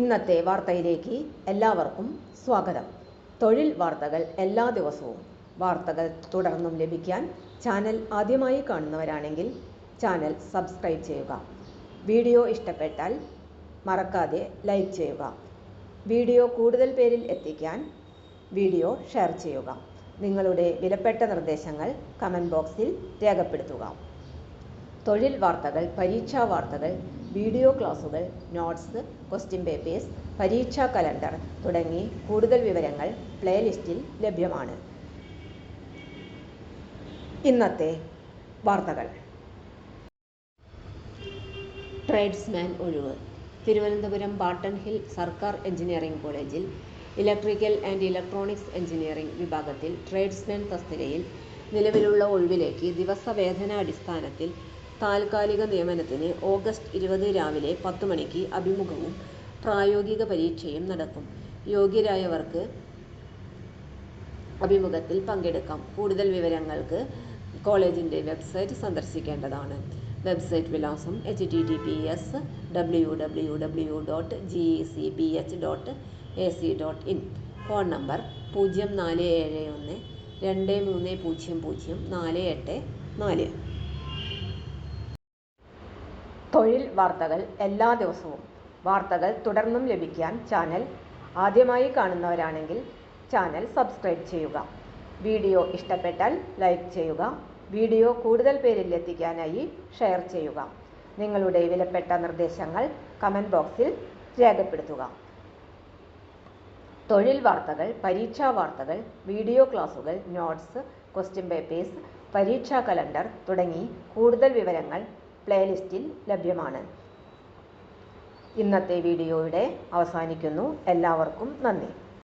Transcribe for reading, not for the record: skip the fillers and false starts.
ഇന്നത്തെ വാർത്തയിലേക്ക് എല്ലാവർക്കും സ്വാഗതം. തൊഴിൽ വാർത്തകൾ എല്ലാ ദിവസവും വാർത്തകൾ തുടർന്നും ലഭിക്കാൻ ചാനൽ ആദ്യമായി കാണുന്നവരാണെങ്കിൽ ചാനൽ സബ്സ്ക്രൈബ് ചെയ്യുക. വീഡിയോ ഇഷ്ടപ്പെട്ടാൽ മറക്കാതെ ലൈക്ക് ചെയ്യുക. വീഡിയോ കൂടുതൽ പേരിൽ എത്തിക്കാൻ വീഡിയോ ഷെയർ ചെയ്യുക. നിങ്ങളുടെ വിലപ്പെട്ട നിർദ്ദേശങ്ങൾ കമൻറ്റ് ബോക്സിൽ രേഖപ്പെടുത്തുക. തൊഴിൽ വാർത്തകൾ, പരീക്ഷാ വാർത്തകൾ, വീഡിയോ ക്ലാസുകൾ, നോട്ട്സ്, ക്വസ്റ്റ്യൻ പേപ്പേഴ്സ്, പരീക്ഷാ കലണ്ടർ തുടങ്ങി കൂടുതൽ വിവരങ്ങൾ പ്ലേലിസ്റ്റിൽ ലഭ്യമാണ്. ഇന്നത്തെ വാർത്തകൾ. ട്രേഡ്സ്മാൻ ഒഴിവ്. തിരുവനന്തപുരം ബാട്ടൺ ഹിൽ സർക്കാർ എഞ്ചിനീയറിംഗ് കോളേജിൽ ഇലക്ട്രിക്കൽ ആൻഡ് ഇലക്ട്രോണിക്സ് എഞ്ചിനീയറിംഗ് വിഭാഗത്തിൽ ട്രേഡ്സ്മാൻ തസ്തികയിൽ നിലവിലുള്ള ഒഴിവിലേക്ക് ദിവസവേതനാടിസ്ഥാനത്തിൽ താൽക്കാലിക നിയമനത്തിന് ഓഗസ്റ്റ് 20 രാവിലെ 10 മണിക്ക് അഭിമുഖവും പ്രായോഗിക പരീക്ഷയും നടക്കും. യോഗ്യരായവർക്ക് അഭിമുഖത്തിൽ പങ്കെടുക്കാം. കൂടുതൽ വിവരങ്ങൾക്ക് കോളേജിൻ്റെ വെബ്സൈറ്റ് സന്ദർശിക്കേണ്ടതാണ്. വെബ്സൈറ്റ് വിലാസം https://www.gecph.ac.in. Phone number 0471 2300 484. തൊഴിൽ വാർത്തകൾ എല്ലാ ദിവസവും വാർത്തകൾ തുടർന്നും ലഭിക്കാൻ ചാനൽ ആദ്യമായി കാണുന്നവരാണെങ്കിൽ ചാനൽ സബ്സ്ക്രൈബ് ചെയ്യുക. വീഡിയോ ഇഷ്ടപ്പെട്ടാൽ ലൈക്ക് ചെയ്യുക. വീഡിയോ കൂടുതൽ പേരിൽ എത്തിക്കാനായി ഷെയർ ചെയ്യുക. നിങ്ങളുടെ വിലപ്പെട്ട നിർദ്ദേശങ്ങൾ കമൻറ്റ് ബോക്സിൽ രേഖപ്പെടുത്തുക. തൊഴിൽ വാർത്തകൾ, പരീക്ഷാ വാർത്തകൾ, വീഡിയോ ക്ലാസുകൾ, നോട്ട്സ്, ക്വസ്റ്റ്യൻ പേപ്പേഴ്സ്, പരീക്ഷാ കലണ്ടർ തുടങ്ങി കൂടുതൽ വിവരങ്ങൾ പ്ലേലിസ്റ്റിൽ ലഭ്യമാണ്. ഇന്നത്തെ വീഡിയോയുടെ അവസാനിക്കുന്നു. എല്ലാവർക്കും നന്ദി.